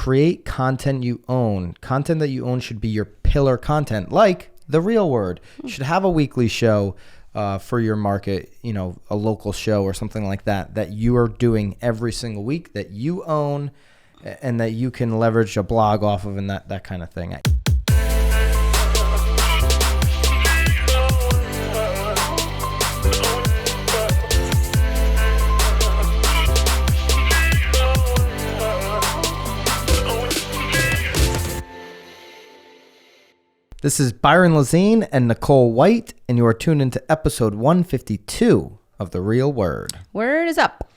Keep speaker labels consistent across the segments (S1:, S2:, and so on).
S1: create content you own. Content that you own should be your pillar content, like The Real Word. You should have a weekly show for your market, a local show or something like that you are doing every single week, that you own and that you can leverage a blog off of, and that kind of thing. This is Byron Lazine and Nicole White, and you are tuned into episode 152 of The Real Word.
S2: Word is up.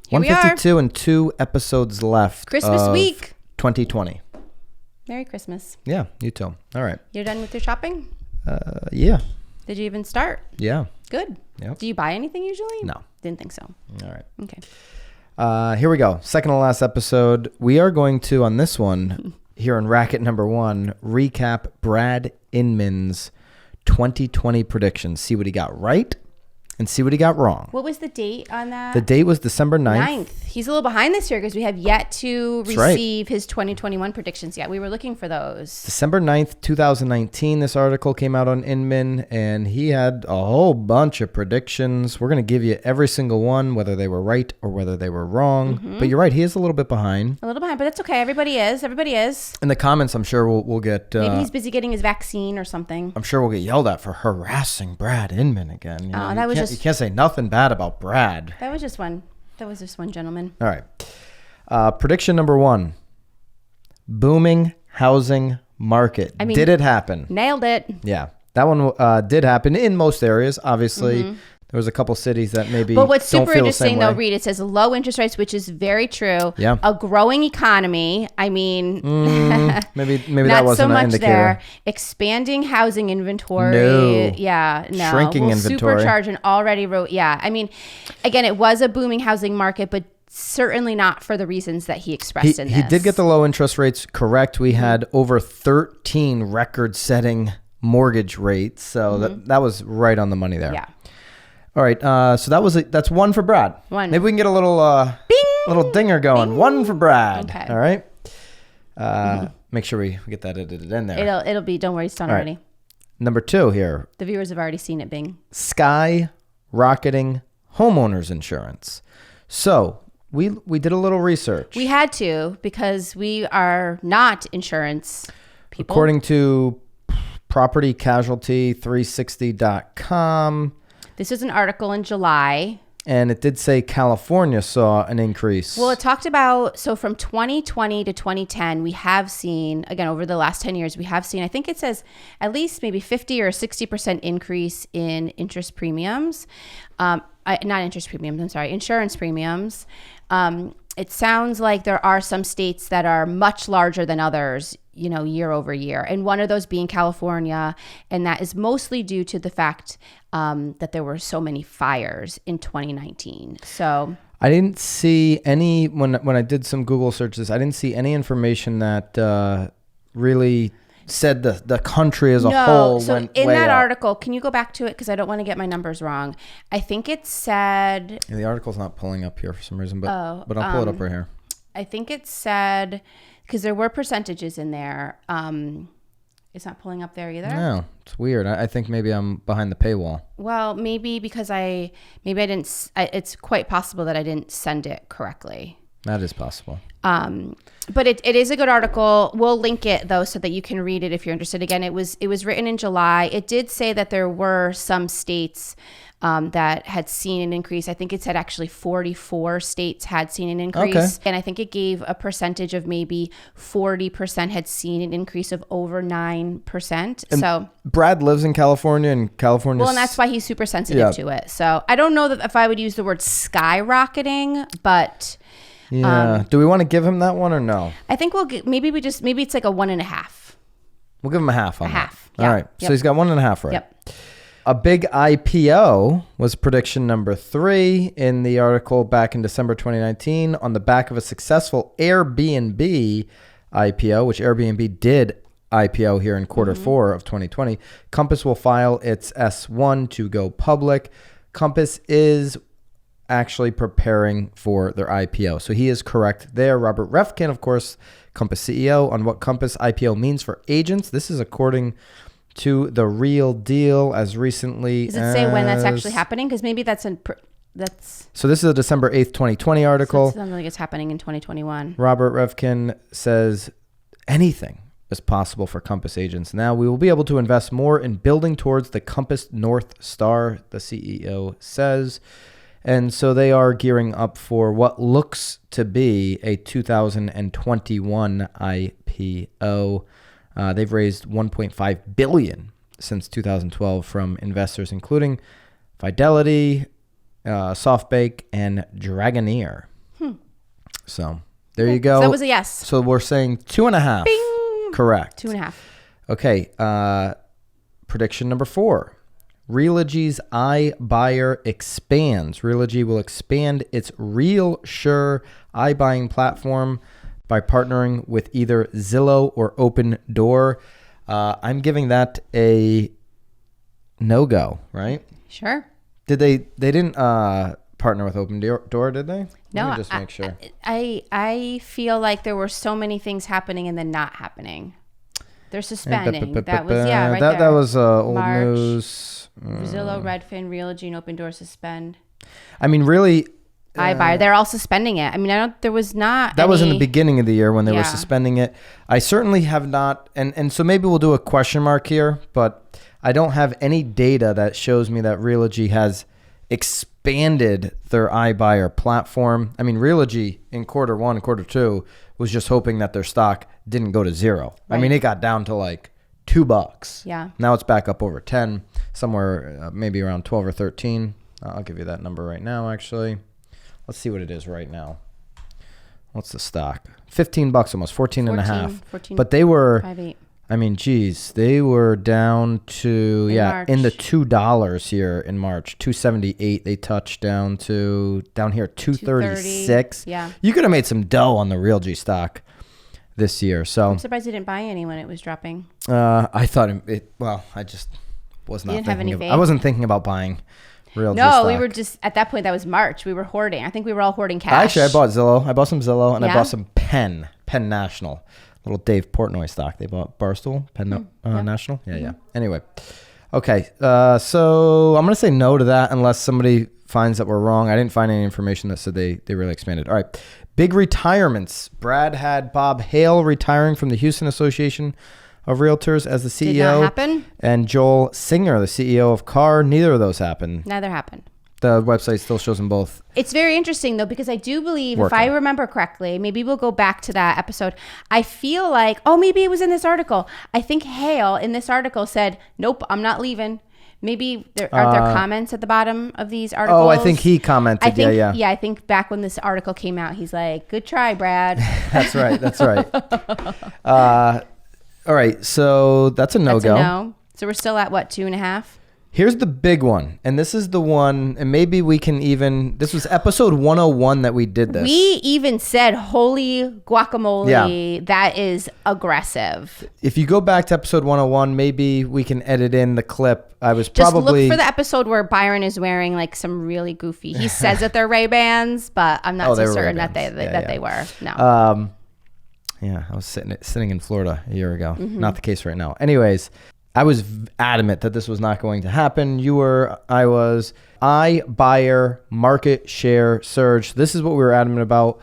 S2: Here
S1: 152 and 2 episodes left.
S2: Christmas week.
S1: 2020.
S2: Merry Christmas.
S1: Yeah, you too. All right.
S2: You're done with your shopping?
S1: Yeah.
S2: Did you even start?
S1: Yeah.
S2: Good.
S1: Yep.
S2: Do you buy anything usually?
S1: No.
S2: Didn't think so.
S1: All right.
S2: Okay.
S1: Here we go. Second to last episode. We are going to, on this one, here in Racket number 1, recap Brad Inman's 2020 predictions. See what he got right and see what he got wrong.
S2: What was the date on that?
S1: The date was December 9th.
S2: He's a little behind this year because we have yet to receive his 2021 predictions yet. We were looking for those.
S1: December 9th, 2019, this article came out on Inman, and he had a whole bunch of predictions. We're going to give you every single one, whether they were right or whether they were wrong. Mm-hmm. But you're right, he is a little bit behind.
S2: A little behind, but that's okay. Everybody is.
S1: In the comments, I'm sure we'll get...
S2: maybe he's busy getting his vaccine or something.
S1: I'm sure we'll get yelled at for harassing Brad Inman again. You can't say nothing bad about Brad.
S2: That was just one gentleman.
S1: All right. Prediction number 1. Booming housing market. Did it happen?
S2: Nailed it.
S1: Yeah. That one did happen in most areas. Obviously, there was a couple cities that maybe
S2: But what's
S1: don't
S2: super
S1: feel the same
S2: interesting, though,
S1: way.
S2: Reed, it says low interest rates, which is very true.
S1: Yeah.
S2: A growing economy.
S1: Maybe
S2: not
S1: that wasn't
S2: so much
S1: an indicator.
S2: there. Expanding housing inventory.
S1: No.
S2: Yeah. No.
S1: Shrinking inventory.
S2: Supercharge an already yeah. Again, it was a booming housing market, but certainly not for the reasons that he expressed in this.
S1: He did get the low interest rates correct. We had over 13 record-setting mortgage rates, so that was right on the money there.
S2: Yeah.
S1: All right, so that's one for Brad.
S2: One.
S1: Maybe we can get a little dinger going. Bing. One for Brad. Okay. All right. Make sure we get that edited in there.
S2: It'll be. Don't worry, it's done already.
S1: Number 2 here.
S2: The viewers have already seen it. Bing.
S1: Skyrocketing homeowners insurance. So we did a little research.
S2: We had to because we are not insurance people.
S1: According to propertycasualty360.com.
S2: This is an article in July.
S1: And it did say California saw an increase.
S2: Well, it talked about, so from 2020 to 2010, we have seen, again, over the last 10 years, we have seen, I think it says at least maybe 50 or 60% increase in interest premiums. Not interest premiums, I'm sorry, insurance premiums. It sounds like there are some states that are much larger than others, year over year. And one of those being California. And that is mostly due to the fact that there were so many fires in 2019. So
S1: I didn't see any, when I did some Google searches, I didn't see any information that really said the country as a whole
S2: so
S1: went
S2: in
S1: way
S2: that
S1: up.
S2: article, can you go back to it? Because I don't want to get my numbers wrong. I think it said...
S1: Yeah, the article's not pulling up here for some reason, but I'll pull it up right here.
S2: I think it said, because there were percentages in there. It's not pulling up there either.
S1: No, it's weird. I think maybe I'm behind the paywall.
S2: Well, maybe because I didn't, it's quite possible that I didn't send it correctly.
S1: That is possible.
S2: But it is a good article. We'll link it though so that you can read it if you're interested. Again, it was written in July. It did say that there were some states that had seen an increase. I think it said actually 44 states had seen an increase.
S1: Okay.
S2: And I think it gave a percentage of maybe 40% had seen an increase of over 9%. And so
S1: Brad lives in California, and California.
S2: Well, and that's why he's super sensitive to it. So I don't know that if I would use the word skyrocketing, but...
S1: Yeah. Do we want to give him that one or no?
S2: I think we'll get, maybe it's like a 1.5.
S1: We'll give him a half on that.
S2: Half. Yeah.
S1: All right.
S2: Yep.
S1: So he's got 1.5 right.
S2: Yep.
S1: A big IPO was prediction number 3 in the article back in December 2019 on the back of a successful Airbnb IPO, which Airbnb did IPO here in quarter 4 of 2020. Compass will file its S1 to go public. Compass is actually preparing for their IPO. So he is correct there. Robert Refkin, of course, Compass CEO, on what Compass IPO means for agents. This is according to The Real Deal as recently
S2: Does it say when that's actually happening? Because maybe that's
S1: So this is a December 8th, 2020 article.
S2: So it sounds like it's happening in 2021.
S1: Robert Refkin says anything is possible for Compass agents. Now we will be able to invest more in building towards the Compass North Star, the CEO says. And so they are gearing up for what looks to be a 2021 IPO. They've raised $1.5 billion since 2012 from investors, including Fidelity, SoftBank, and Dragoneer. So there you go.
S2: So that was a yes.
S1: So we're saying 2.5.
S2: Bing!
S1: Correct.
S2: 2.5.
S1: Okay. Prediction number 4. Realogy's iBuyer expands. Realogy will expand its RealSure iBuying platform by partnering with either Zillow or Opendoor. I'm giving that a no-go, right?
S2: Sure.
S1: Did they didn't partner with Opendoor, did they?
S2: No,
S1: Let me just make sure.
S2: I feel like there were so many things happening and then not happening. They're suspending. That was right there.
S1: That was old
S2: March,
S1: news.
S2: Zillow, Redfin, Realogy, and Opendoor suspend.
S1: I mean, really.
S2: iBuyer, they're all suspending it. I mean, there was not.
S1: That was in the beginning of the year when they were suspending it. I certainly have not, and so maybe we'll do a question mark here, but I don't have any data that shows me that Realogy has expanded their iBuyer platform. I mean, Realogy in quarter 1 and quarter 2 was just hoping that their stock didn't go to 0. Right. I mean, it got down to like $2.
S2: Yeah.
S1: Now it's back up over 10, somewhere maybe around 12 or 13. I'll give you that number right now, actually. Let's see what it is right now. What's the stock? $15 almost, 14 and a half.
S2: 14,
S1: but they were,
S2: 5.8.
S1: I mean, geez, they were down to,
S2: March.
S1: in the $2 here in March. 278 they touched down to, down here, 236.
S2: Yeah.
S1: You could have made some dough on the Realogy stock this year. So
S2: I'm surprised you didn't buy any when it was dropping.
S1: I thought I just was not I wasn't thinking about buying Realogy stock.
S2: We were just, at that point, that was March. We were hoarding. I think we were all hoarding cash.
S1: Actually, I bought Zillow. I bought some Zillow, and I bought some Penn National. Little Dave Portnoy stock. They bought Barstool, Penn National. Yeah. Anyway. Okay. So I'm going to say no to that unless somebody finds that we're wrong. I didn't find any information that said they really expanded. All right. Big retirements. Brad had Bob Hale retiring from the Houston Association of Realtors as the CEO. Did
S2: not happen.
S1: And Joel Singer, the CEO of Carr. Neither of those happened.
S2: Neither happened.
S1: The website still shows them both.
S2: It's very interesting, though, because I do believe, if I remember correctly, maybe we'll go back to that episode. I feel like, maybe it was in this article. I think Hale in this article said, nope, I'm not leaving. Maybe aren't there comments at the bottom of these articles?
S1: Oh, I think he commented. Yeah.
S2: Yeah, I think back when this article came out, he's like, good try, Brad.
S1: That's right. All right, so that's a no-go.
S2: That's a no. So we're still at, what, 2.5?
S1: Here's the big one, and this is the one, and maybe we can even, this was episode 101 that we did this.
S2: We even said, holy guacamole, that is aggressive.
S1: If you go back to episode 101, maybe we can edit in the clip. I was
S2: just
S1: probably...
S2: look for the episode where Byron is wearing like some really goofy, he says that they're Ray-Bans, but I'm not so certain that they were. No.
S1: Yeah, I was sitting in Florida a year ago. Mm-hmm. Not the case right now. Anyways, I was adamant that this was not going to happen. I was. iBuyer market share surge. This is what we were adamant about.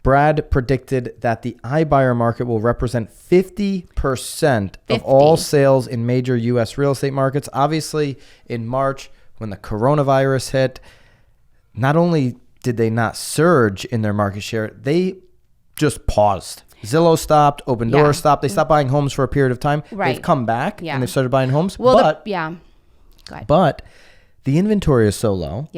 S1: Brad predicted that the iBuyer market will represent 50% of all sales in major U.S. real estate markets. Obviously, in March, when the coronavirus hit, not only did they not surge in their market share, they just paused. Zillow stopped, Opendoor stopped. They stopped buying homes for a period of time.
S2: Right.
S1: They've come back and they started buying homes.
S2: Well,
S1: but,
S2: go ahead.
S1: But the inventory is so low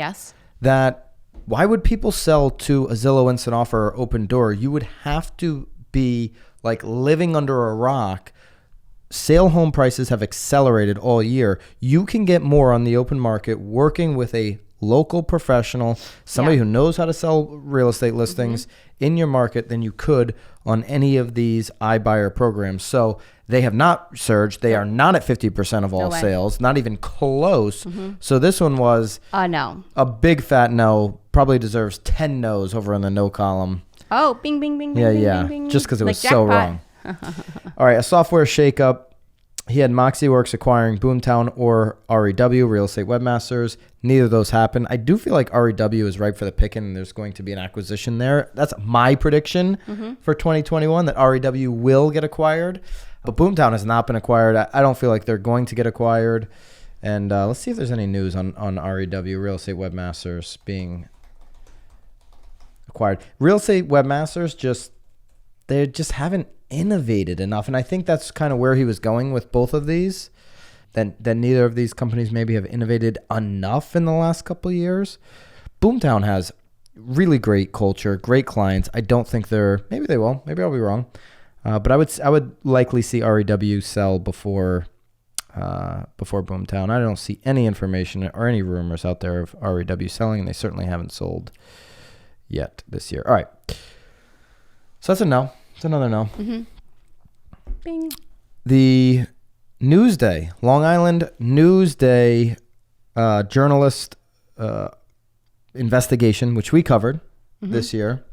S1: that why would people sell to a Zillow Instant Offer or Opendoor? You would have to be like living under a rock. Sale home prices have accelerated all year. You can get more on the open market working with a local professional, somebody who knows how to sell real estate listings in your market than you could on any of these iBuyer programs. So they have not surged. They are not at 50% of all sales, not even close. So this one was
S2: no.
S1: A big fat no. Probably deserves 10 no's over in the no column.
S2: Oh, bing, bing, bing,
S1: yeah,
S2: bing,
S1: yeah.
S2: bing, bing.
S1: Just because it was
S2: like
S1: so
S2: jackpot.
S1: wrong. All right, a software shakeup. He had MoxieWorks acquiring Boomtown or REW, Real Estate Webmasters. Neither of those happened. I do feel like REW is ripe for the picking, and there's going to be an acquisition there. That's my prediction for 2021, that REW will get acquired. But Boomtown has not been acquired. I don't feel like they're going to get acquired. And let's see if there's any news on REW, Real Estate Webmasters, being acquired. Real Estate Webmasters they just haven't innovated enough, and I think that's kind of where he was going with both of these, that neither of these companies maybe have innovated enough in the last couple of years. Boomtown has really great culture, great clients. I don't think maybe they will, maybe I'll be wrong, but I would likely see REW sell before Boomtown. I don't see any information or any rumors out there of REW selling, and they certainly haven't sold yet this year. All right, so that's a no. It's another no.
S2: Bing.
S1: The Newsday, Long Island Newsday journalist investigation, which we covered this year,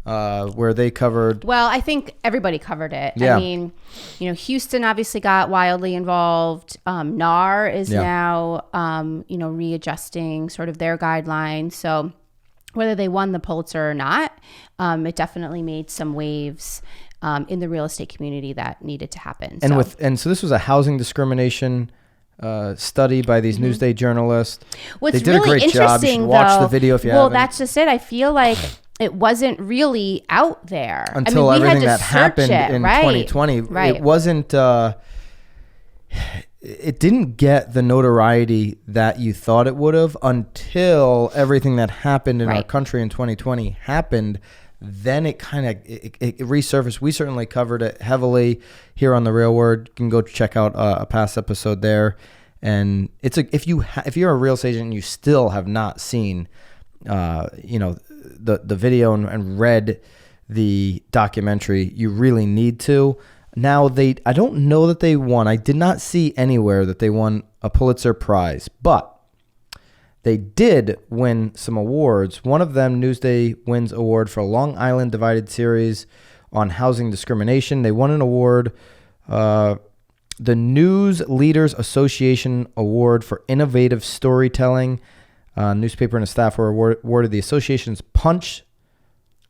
S1: where they covered...
S2: Well, I think everybody covered it.
S1: Yeah.
S2: I mean, Houston obviously got wildly involved. NAR is now, readjusting sort of their guidelines. So whether they won the Pulitzer or not, it definitely made some waves in the real estate community that needed to happen.
S1: And so this was a housing discrimination study by these Newsday journalists.
S2: What's
S1: they did
S2: really
S1: a great job. You should watch the video if you haven't.
S2: Well, that's just it. I feel like it wasn't really out there
S1: until everything that happened in 2020.
S2: Right.
S1: It wasn't. It didn't get the notoriety that you thought it would have until everything that happened in our country in 2020 happened. Then it kind of it resurfaced. We certainly covered it heavily here on The Real Word. You can go check out a past episode there. And it's if you're a real estate agent and you still have not seen the video and read the documentary, you really need to. Now, I don't know that they won. I did not see anywhere that they won a Pulitzer Prize, but they did win some awards. One of them, Newsday wins award for a Long Island Divided series on housing discrimination. They won an award, the News Leaders Association Award for Innovative Storytelling. Newspaper and a staff were awarded the association's Punch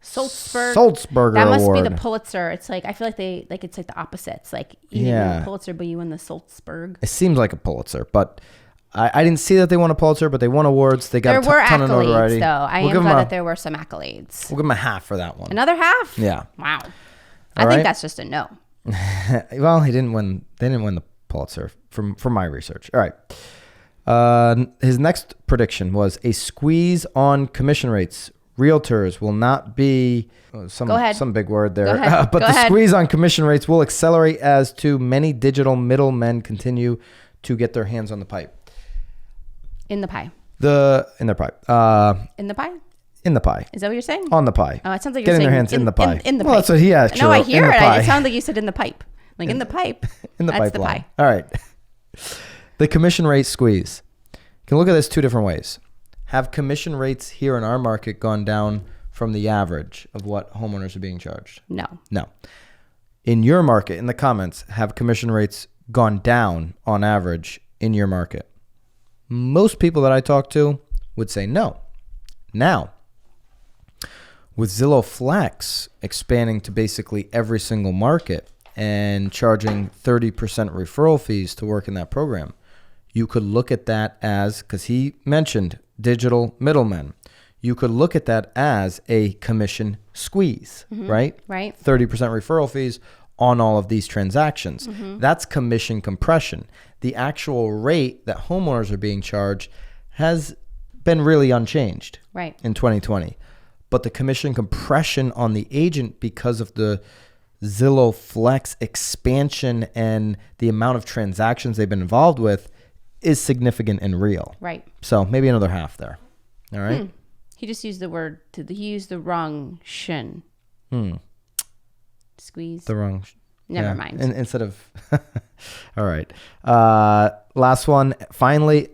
S1: Sulzberger
S2: that must
S1: Award.
S2: be the Pulitzer. It's like I feel like it's like the opposites. Like you win the Pulitzer, but you win the Sulzberg.
S1: It seems like a Pulitzer, but I didn't see that they won a Pulitzer, but they won awards. They got
S2: there
S1: a ton of notoriety.
S2: Though I am glad that there were some accolades.
S1: We'll give them a half for that one.
S2: Another half?
S1: Yeah.
S2: Wow. I think that's just a no.
S1: Well, they didn't win the Pulitzer from my research. All right. His next prediction was a squeeze on commission rates. Realtors will not be some big word there, but the squeeze on commission rates will accelerate as too many digital middlemen continue to get their hands on the pipe.
S2: In the pie.
S1: In their pipe.
S2: In the pie.
S1: In the pie.
S2: Is that what you're saying?
S1: On the pie.
S2: Oh, it sounds like you're
S1: getting
S2: saying
S1: their hands in the pie.
S2: In the pipe.
S1: Well, that's what he actually.
S2: No, I hear it.
S1: Pie.
S2: It sounded like you said in the pipe. Like in the pipe.
S1: In the
S2: that's
S1: pipeline.
S2: the pie.
S1: All right. The commission rate squeeze. You can look at this two different ways. Have commission rates here in our market gone down from the average of what homeowners are being charged?
S2: No.
S1: In your market, in the comments, have commission rates gone down on average in your market? Most people that I talk to would say no. Now, with Zillow Flex expanding to basically every single market and charging 30% referral fees to work in that program, you could look at that as, because he mentioned digital middlemen, you could look at that as a commission squeeze, right?
S2: Right.
S1: 30% referral fees on all of these transactions. That's commission compression. The actual rate that homeowners are being charged has been really unchanged in 2020. But the commission compression on the agent because of the Zillow Flex expansion and the amount of transactions they've been involved with is significant and real.
S2: Right.
S1: So maybe another half there. All right.
S2: He just used the word, he used the wrong shin. Squeeze.
S1: The wrong.
S2: Never mind.
S1: Instead of. All right. Last one. Finally,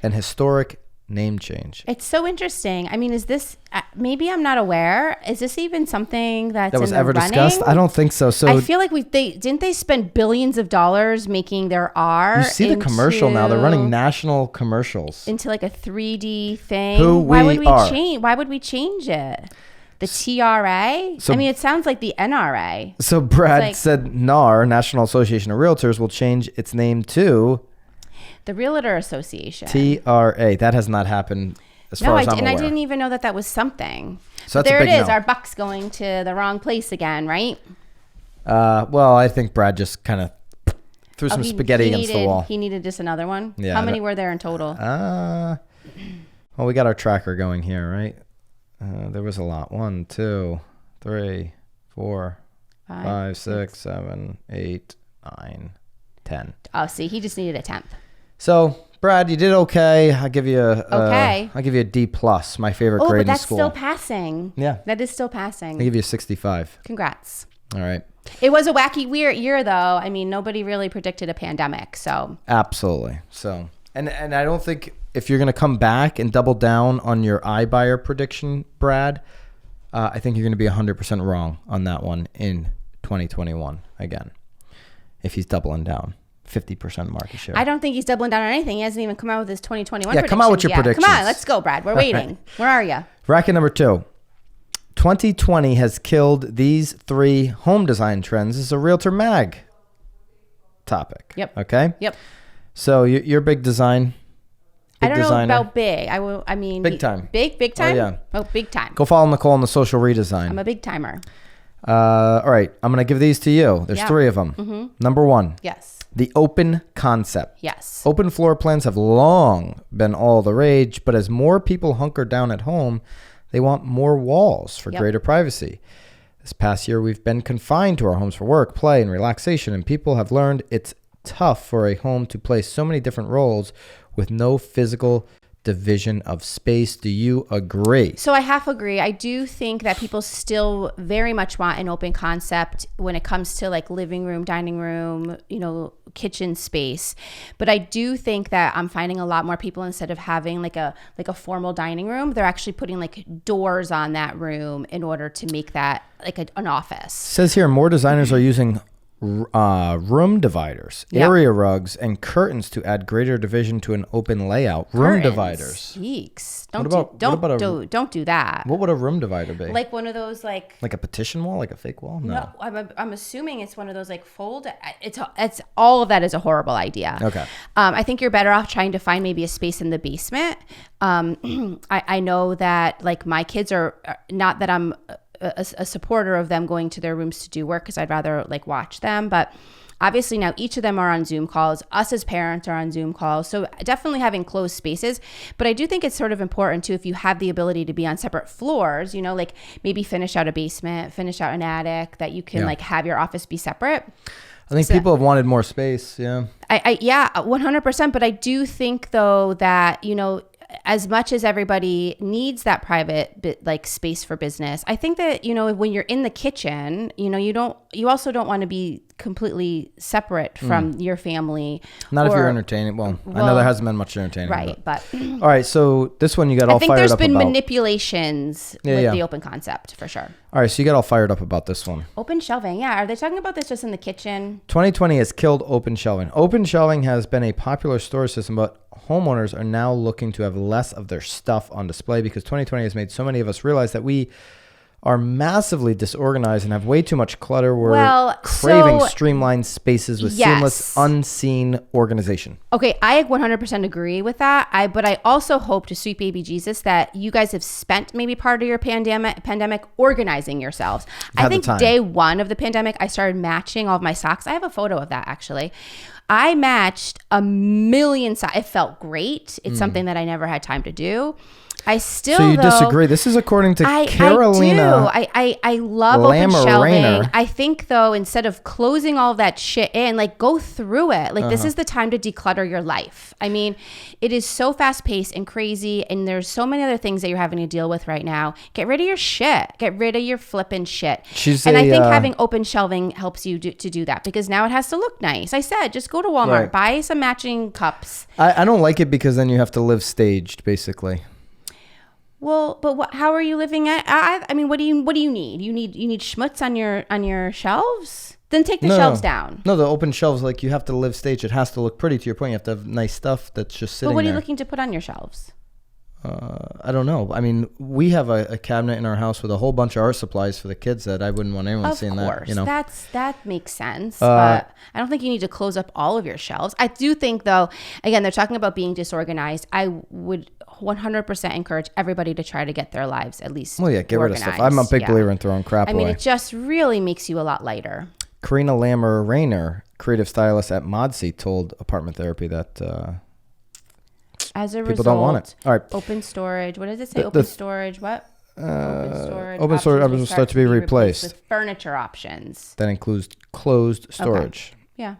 S1: an historic name change.
S2: It's so interesting. I mean, is this, maybe I'm not aware. Is this even something that
S1: was
S2: in the
S1: ever
S2: running?
S1: discussed? I don't think so. So
S2: I feel like didn't they spend billions of dollars making their R?
S1: You see the commercial now. They're running national commercials.
S2: Into like a 3D thing. Why would we change it? The TRA?
S1: So,
S2: I mean, it sounds like the NRA.
S1: So Brad said NAR, National Association of Realtors, will change its name to
S2: the Realtor Association.
S1: TRA. That has not happened as far as I'm aware.
S2: I didn't even know that was something.
S1: So
S2: there it is.
S1: No.
S2: Our buck's going to the wrong place again, right?
S1: Well, I think Brad just kind of threw some spaghetti against the wall.
S2: He needed just another one?
S1: Yeah.
S2: How many were there in total?
S1: Well, we got our tracker going here, right? There was a lot. 1, 2, 3, 4, 5, 6, 7, 8, 9, 10.
S2: Oh, see, he just needed a 10th.
S1: So, Brad, you did okay. I'll give you a D plus, my favorite grade in school.
S2: Oh, but that's still passing.
S1: Yeah.
S2: That is still passing.
S1: I'll give you a 65.
S2: Congrats.
S1: All right.
S2: It was a wacky, weird year, though. I mean, nobody really predicted a pandemic, so.
S1: Absolutely. So, and I don't think if you're going to come back and double down on your iBuyer prediction, Brad, I think you're going to be 100% wrong on that one in 2021 again, if he's doubling down. 50% market share.
S2: I don't think he's doubling down on anything. He hasn't even come out with his 2021
S1: predictions. Yeah, come out with your predictions.
S2: Come on, let's go, Brad. We're waiting. Right. Where are you?
S1: Racket number 2. 2020 has killed these 3 home design trends. This is a Realtor Mag topic.
S2: Yep.
S1: Okay?
S2: Yep.
S1: So you're big design.
S2: I don't know about big. I mean.
S1: Big time.
S2: Big time?
S1: Oh, yeah.
S2: Oh, big time.
S1: Go follow Nicole on the social redesign.
S2: I'm a big timer.
S1: All right. I'm going to give these to you. There's 3 of them.
S2: Mm-hmm.
S1: Number 1.
S2: Yes.
S1: The open concept.
S2: Yes.
S1: Open floor plans have long been all the rage, but as more people hunker down at home, they want more walls for greater privacy. This past year, we've been confined to our homes for work, play, and relaxation, and people have learned it's tough for a home to play so many different roles with no physical division of space. Do you agree?
S2: So I half agree. I do think that people still very much want an open concept when it comes to like living room, dining room, kitchen space. But I do think that I'm finding a lot more people, instead of having like a formal dining room, they're actually putting like doors on that room in order to make that like an office.
S1: It says here more designers are using room dividers, area rugs, and curtains to add greater division to an open layout. Room dividers.
S2: Yeeks. Don't do that.
S1: What would a room divider be?
S2: Like one of those like
S1: a petition wall, like a fake wall? No.
S2: I'm assuming it's one of those like fold. It's all of that is a horrible idea.
S1: Okay.
S2: I think you're better off trying to find maybe a space in the basement. I know that like my kids are not that I'm a supporter of them going to their rooms to do work, because I'd rather like watch them, but obviously now each of them are on Zoom calls. Us as parents are on Zoom calls, so definitely having closed spaces. But I do think it's sort of important too, if you have the ability to be on separate floors, like maybe finish out a basement, finish out an attic, that you can like have your office be separate.
S1: I think people have wanted more space. Yeah.
S2: Yeah, 100%. But I do think though that, as much as everybody needs that private like space for business, I think that, when you're in the kitchen, you also don't want to be completely separate from your family.
S1: Not if you're entertaining. Well, I know there hasn't been much entertaining.
S2: Right. But
S1: all right. So this one you got all fired up about. I think
S2: there's been manipulations with the open concept for sure.
S1: All right. So you got all fired up about this one.
S2: Open shelving. Yeah. Are they talking about this just in the kitchen?
S1: 2020 has killed open shelving. Open shelving has been a popular storage system, but homeowners are now looking to have less of their stuff on display, because 2020 has made so many of us realize that we are massively disorganized and have way too much clutter. We're craving streamlined spaces with seamless, unseen organization.
S2: Okay, I 100% agree with that. But I also hope, to sweet baby Jesus, that you guys have spent maybe part of your pandemic organizing yourselves. I think day 1 of the pandemic, I started matching all of my socks. I have a photo of that actually. I matched 1 million socks. It felt great. It's something that I never had time to do. I still,
S1: So you
S2: though,
S1: disagree? This is according to Carolina.
S2: I love open
S1: Lammer
S2: shelving.
S1: Rayner.
S2: I think, though, instead of closing all that shit in, like, go through it. Like, this is the time to declutter your life. I mean, it is so fast paced and crazy, and there's so many other things that you're having to deal with right now. Get rid of your shit. Get rid of your flipping shit. I think having open shelving helps you to do that, because now it has to look nice. I said, just go to Walmart, buy some matching cups.
S1: I don't like it because then you have to live staged, basically.
S2: Well, but how are you living at? I mean, what do you need? You need schmutz on your shelves? Then take the shelves down.
S1: No, the open shelves, like, you have to live staged. It has to look pretty. To your point, you have to have nice stuff that's just sitting there.
S2: But what are you looking to put on your shelves?
S1: I don't know. I mean, we have a cabinet in our house with a whole bunch of art supplies for the kids that I wouldn't want anyone seeing that.
S2: Of course, that makes sense. But I don't think you need to close up all of your shelves. I do think, though, again, they're talking about being disorganized. I would 100% encourage everybody to try to get their lives at least
S1: get rid of stuff.
S2: organized.
S1: I'm a big believer in throwing crap away.
S2: I mean, it just really makes you a lot lighter.
S1: Karina Lammer Rayner, creative stylist at Modsy, told Apartment Therapy that
S2: as a
S1: people
S2: result,
S1: don't want it. All right.
S2: Open storage. What does it say? Open storage. What?
S1: Open storage will start to be replaced
S2: with furniture options.
S1: That includes closed storage.
S2: Okay. Yeah.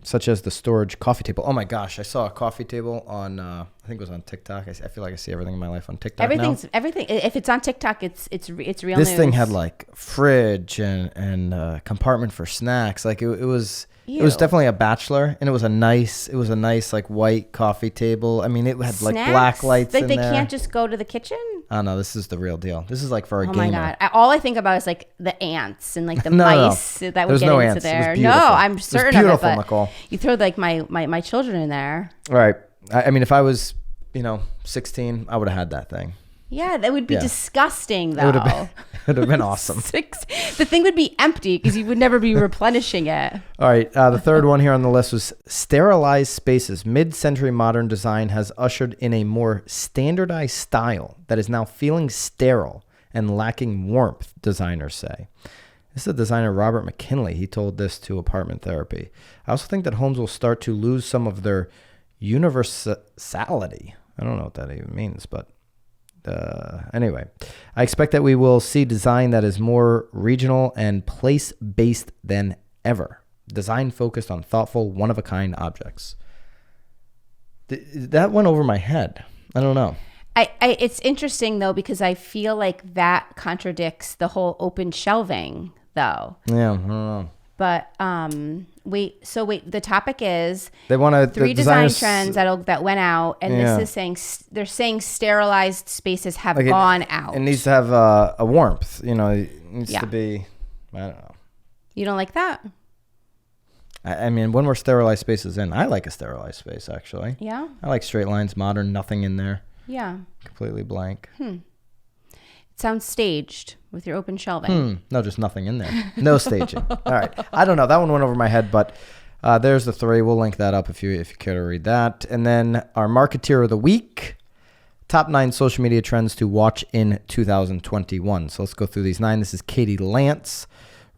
S1: Such as the storage coffee table. Oh my gosh, I saw a coffee table on, I think it was on TikTok. I feel like I see everything in my life on TikTok
S2: Everything. If it's on TikTok, it's real news.
S1: This thing had like fridge and compartment for snacks. Like it was definitely a bachelor, and it was a nice like white coffee table. I mean, it had like black lights in there.
S2: They can't just go to the kitchen?
S1: Oh no, this is the real deal. This is like for a gamer.
S2: Oh my God. All I think about is like the ants and like the mice that would get into
S1: ants.
S2: there.
S1: No,
S2: I'm certain
S1: of it.
S2: But
S1: Nicole.
S2: You throw like my children in there.
S1: All right. I mean, if I was, 16, I would have had that thing.
S2: Yeah, that would be disgusting, though.
S1: It would have been awesome.
S2: The thing would be empty because you would never be replenishing it.
S1: All right. The third one here on the list was sterilized spaces. Mid-century modern design has ushered in a more standardized style that is now feeling sterile and lacking warmth, designers say. This is the designer Robert McKinley. He told this to Apartment Therapy. I also think that homes will start to lose some of their universality. I don't know what that even means, but anyway, I expect that we will see design that is more regional and place-based than ever. Design focused on thoughtful, one-of-a-kind objects. That went over my head. I don't know.
S2: It's interesting, though, because I feel like that contradicts the whole open shelving, though.
S1: Yeah, I don't know.
S2: But wait, the topic is
S1: they want
S2: three design trends that went out, and this is saying they're saying sterilized spaces have gone out.
S1: It needs to have a warmth, it needs to be, I don't know.
S2: You don't like that?
S1: I mean, when we're sterilized spaces in, I like a sterilized space, actually.
S2: Yeah?
S1: I like straight lines, modern, nothing in there.
S2: Yeah.
S1: Completely blank.
S2: It sounds staged with your open shelving.
S1: No, just nothing in there. No staging. All right. I don't know. That one went over my head, but there's the three. We'll link that up if you care to read that. And then our Marketeer of the Week, top 9 social media trends to watch in 2021. So let's go through these 9. This is Katie Lance.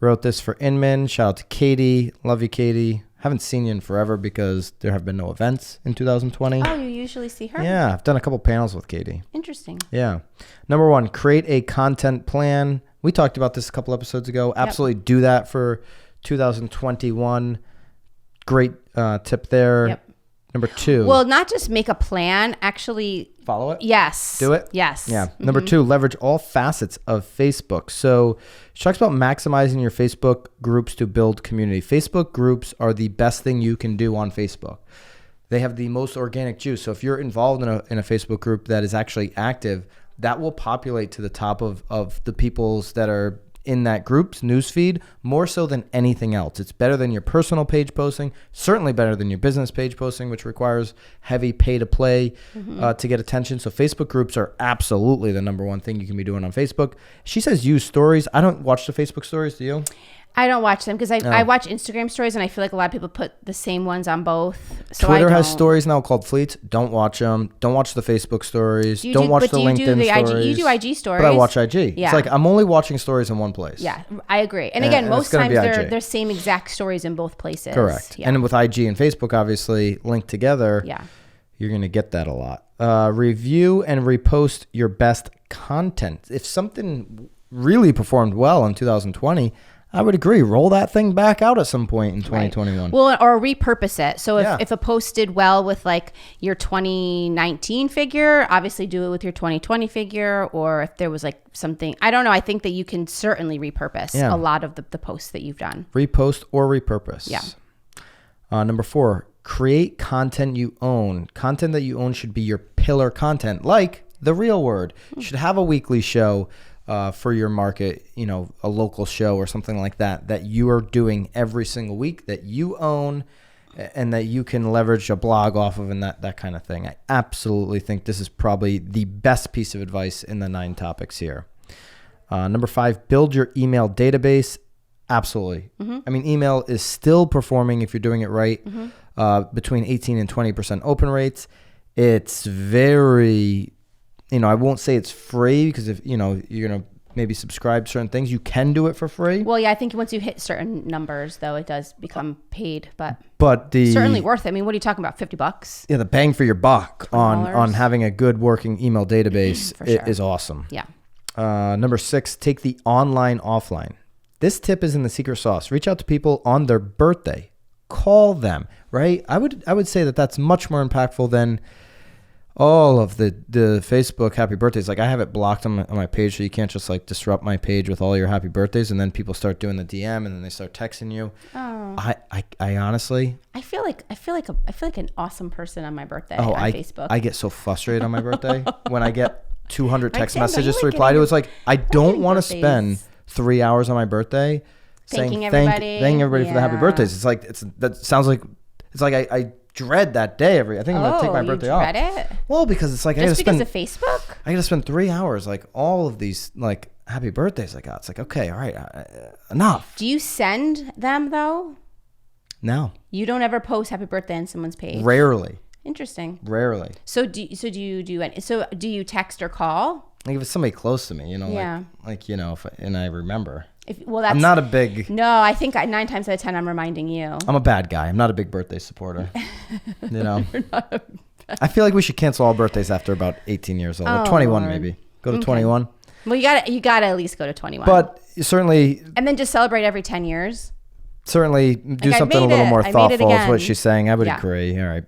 S1: Wrote this for Inman. Shout out to Katie. Love you, Katie. Haven't seen you in forever because there have been no events in 2020.
S2: Oh, you usually see her?
S1: Yeah, I've done a couple panels with Katie.
S2: Interesting.
S1: Yeah. Number 1, create a content plan. We talked about this a couple episodes ago. Absolutely do that for 2021. Great tip there.
S2: Yep.
S1: Number 2.
S2: Well, not just make a plan, actually
S1: follow it.
S2: Yes.
S1: Do it.
S2: Yes.
S1: Yeah. Number 2, leverage all facets of Facebook. So she talks about maximizing your Facebook groups to build community. Facebook groups are the best thing you can do on Facebook. They have the most organic juice. So if you're involved in a Facebook group that is actually active, that will populate to the top of the peoples that are in that group's newsfeed more so than anything else. It's better than your personal page posting, certainly better than your business page posting, which requires heavy pay to play to get attention. So Facebook groups are absolutely the number one thing you can be doing on Facebook. She says use stories. I don't watch the Facebook stories. Do you?
S2: I don't watch them because I watch Instagram stories, and I feel like a lot of people put the same ones on both. So
S1: Twitter has stories now called Fleets. Don't watch them. Don't watch the Facebook stories. Don't watch the LinkedIn stories.
S2: You do IG stories.
S1: But I watch IG.
S2: Yeah.
S1: It's like I'm only watching stories in one place.
S2: Yeah, I agree. And again, most times they're same exact stories in both places.
S1: Correct.
S2: Yeah.
S1: And with IG and Facebook obviously linked together.
S2: Yeah.
S1: You're going to get that a lot. Review and repost your best content. If something really performed well in 2020, I would agree. Roll that thing back out at some point in 2021.
S2: Right. Well, or repurpose it. So if a post did well with like your 2019 figure, obviously do it with your 2020 figure. Or if there was like something, I don't know. I think that you can certainly repurpose a lot of the posts that you've done.
S1: Repost or repurpose.
S2: Yeah.
S1: Number 4, create content you own. Content that you own should be your pillar content, like The Real Word. You should have a weekly show for your market, a local show or something like that you are doing every single week that you own and that you can leverage a blog off of and that kind of thing. I absolutely think this is probably the best piece of advice in the 9 topics here. Number 5, build your email database. Absolutely. Mm-hmm. I mean, email is still performing if you're doing it right, between 18 and 20% open rates. It's very... I won't say it's free because if, you're going to maybe subscribe to certain things, you can do it for free.
S2: Well, yeah, I think once you hit certain numbers, though, it does become paid, but
S1: the
S2: certainly worth it. I mean, what are you talking about? $50?
S1: Yeah, the bang for your buck on having a good working email database
S2: sure.
S1: is awesome.
S2: Yeah.
S1: Number 6, take the online offline. This tip is in the secret sauce. Reach out to people on their birthday. Call them, right? I would say that's much more impactful than all of the Facebook happy birthdays. Like I have it blocked on my page, so you can't just like disrupt my page with all your happy birthdays, and then people start doing the DM, and then they start texting you. Oh. I honestly.
S2: I feel like an awesome person on my birthday on Facebook.
S1: I get so frustrated on my birthday when I get 200 text messages to reply to. It's like I don't want to spend 3 hours on my birthday
S2: thanking everybody
S1: for the happy birthdays. It's like I dread that day I think I'm gonna take my birthday off.
S2: You dread it?
S1: Well, because it's like
S2: just because of Facebook.
S1: I gotta spend 3 hours like all of these like happy birthdays I got. It's like okay, all right, enough.
S2: Do you send them though?
S1: No.
S2: You don't ever post happy birthday on someone's page.
S1: Rarely.
S2: Interesting.
S1: Rarely.
S2: So do you text or call?
S1: Like if it's somebody close to me,
S2: Yeah.
S1: and I remember.
S2: I'm
S1: not a big...
S2: No, I think 9 times out of 10 I'm reminding you.
S1: I'm a bad guy. I'm not a big birthday supporter. I feel like we should cancel all birthdays after about 18 years old. Or 21
S2: Lord.
S1: maybe. Go to 21.
S2: Well, you gotta at least go to 21.
S1: But certainly...
S2: And then just celebrate every 10 years.
S1: Certainly do something a little more thoughtful is what she's saying. I would agree. All right.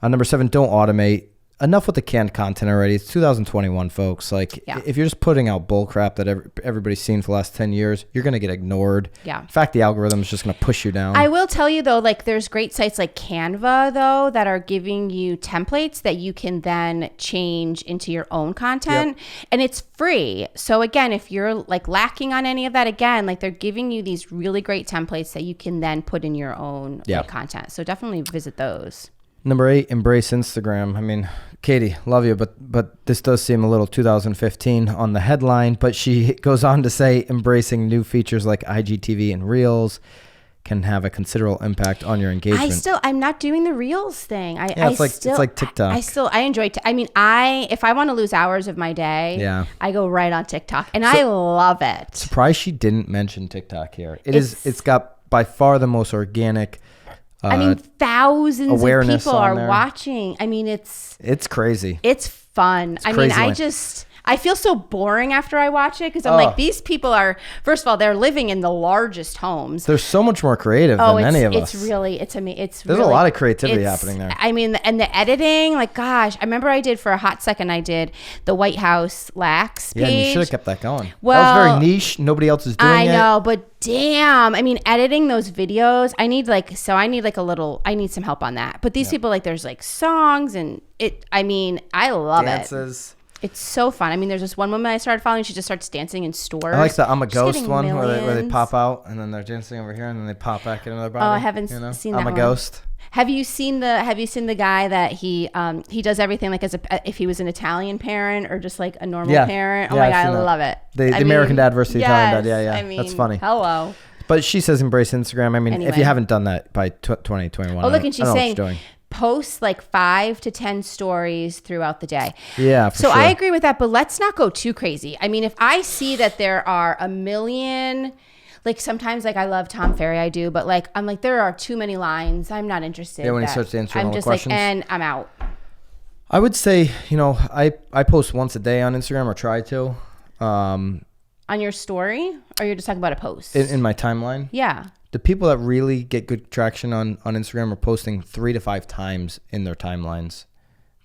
S1: Number 7, don't automate. Enough with the canned content already. It's 2021, folks. Like, if you're just putting out bull crap that everybody's seen for the last 10 years, you're going to get ignored.
S2: Yeah.
S1: In fact, the algorithm is just going to push you down.
S2: I will tell you, though, like, there's great sites like Canva, though, that are giving you templates that you can then change into your own content. Yep. And it's free. So, again, if you're, like, lacking on any of that, again, like, they're giving you these really great templates that you can then put in your own content. So, definitely visit those.
S1: Number 8, embrace Instagram. I mean, Katie, love you, but this does seem a little 2015 on the headline. But she goes on to say embracing new features like IGTV and Reels can have a considerable impact on your engagement.
S2: I'm not doing the Reels thing.
S1: It's like TikTok.
S2: I enjoy if I want to lose hours of my day, I go right on TikTok, and I love it.
S1: Surprised she didn't mention TikTok here. It's got by far the most organic.
S2: Thousands of people are watching. I mean, it's
S1: crazy.
S2: It's fun. I feel so boring after I watch it because I'm like, these people are, first of all, they're living in the largest homes.
S1: They're so much more creative than any of us.
S2: There's
S1: a lot of creativity happening there.
S2: I mean, and the editing, like, gosh, I remember for a hot second, I did the White House Lax page.
S1: Yeah, and you should have kept that going.
S2: Well,
S1: that was very niche. Nobody else is doing it.
S2: I know, but damn, I mean, editing those videos, I need some help on that. But these people, like, there's like songs and I love
S1: Dances.
S2: It's so fun. I mean, there's this one woman I started following. She just starts dancing in stores.
S1: I like the I'm a Ghost one where they pop out and then they're dancing over here and then they pop back in another body.
S2: Oh, I haven't seen that
S1: I'm a
S2: one.
S1: Ghost.
S2: Have you seen the guy that he does everything like if he was an Italian parent or just like a normal parent? Oh my God, I love it.
S1: The American Dad versus the Italian Dad. Yeah. I mean, that's funny.
S2: Hello.
S1: But she says embrace Instagram. I mean, if you haven't done that by 2021.
S2: Oh, look, and she's saying post like 5 to 10 stories throughout the day.
S1: Yeah, for sure.
S2: I agree with that, but let's not go too crazy. I mean, if I see that there are a million, like sometimes like I love Tom Ferry, I do, but like I'm like there are too many lines. I'm not interested.
S1: Yeah, when he starts answering all the questions.
S2: Like, and I'm out.
S1: I would say, I post once a day on Instagram, or try to.
S2: On your story, or you're just talking about a post?
S1: In my timeline.
S2: Yeah.
S1: The people that really get good traction on Instagram are posting 3 to 5 times in their timelines.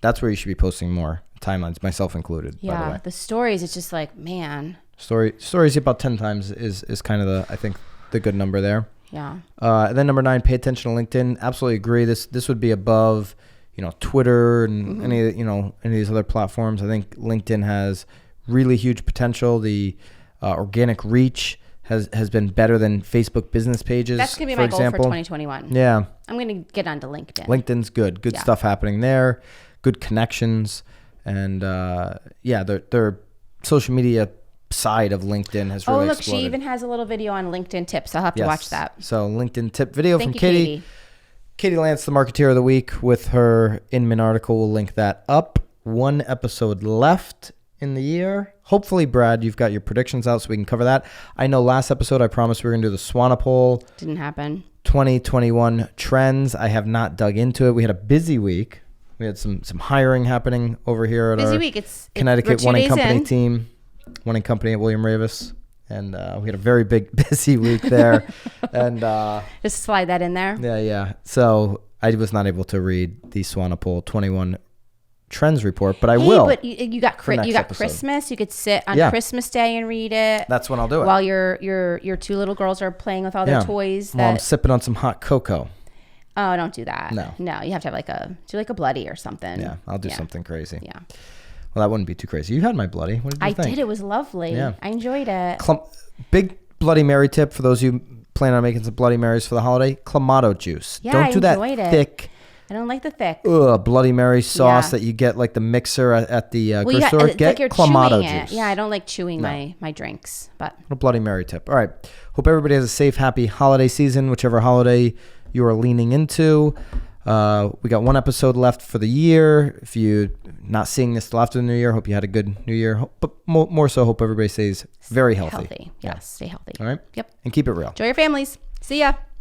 S1: That's where you should be posting more timelines, myself included.
S2: Yeah.
S1: By the way.
S2: The stories, it's just like, man.
S1: Stories about 10 times is kind of I think the good number there.
S2: Yeah.
S1: And then number 9, pay attention to LinkedIn. Absolutely agree. This would be above, Twitter and any of these other platforms. I think LinkedIn has really huge potential. The organic reach has been better than Facebook business pages.
S2: That's going to be my goal for 2021.
S1: Yeah.
S2: I'm going to get onto LinkedIn.
S1: LinkedIn's good. Good stuff happening there. Good connections. And their social media side of LinkedIn has really exploded.
S2: She even has a little video on LinkedIn tips. I'll have to watch that.
S1: So LinkedIn tip video
S2: Thank
S1: from
S2: you,
S1: Katie. Katie Lance, the Marketeer of the Week, with her Inman article. We'll link that up. 1 episode left in the year. Hopefully, Brad, you've got your predictions out so we can cover that. I know last episode I promised we were going to do the Swanepoel.
S2: Didn't happen.
S1: 2021 trends. I have not dug into it. We had a busy week. We had some hiring happening over here at our Connecticut One Company team. One Company at William Ravis. And we had a very busy week there. And
S2: just slide that in there.
S1: Yeah. So I was not able to read the Swanepoel 21 trends report, but I will.
S2: But you got Christmas. You could sit on Christmas Day and read it.
S1: That's when I'll do it.
S2: While your 2 little girls are playing with all their toys.
S1: While I'm sipping on some hot cocoa.
S2: Oh, don't do that.
S1: No,
S2: you have to have a bloody or something.
S1: Yeah, I'll do something crazy.
S2: Yeah.
S1: Well, that wouldn't be too crazy. You had my bloody. What did you think?
S2: I did. It was lovely. Yeah. I enjoyed it.
S1: Big Bloody Mary tip for those who plan on making some Bloody Marys for the holiday. Clamato juice.
S2: Yeah,
S1: don't do that thick.
S2: I don't like the thick.
S1: Bloody Mary sauce that you get like the mixer at the grocery store. Get like Clamato juice.
S2: Yeah, I don't like chewing my drinks. But
S1: a Bloody Mary tip. All right. Hope everybody has a safe, happy holiday season, whichever holiday you are leaning into. We got 1 episode left for the year. If you're not seeing this till after the new year, hope you had a good new year. But more so, hope everybody stays very healthy.
S2: Yes, stay healthy.
S1: All right?
S2: Yep.
S1: And keep it real.
S2: Enjoy your families. See ya.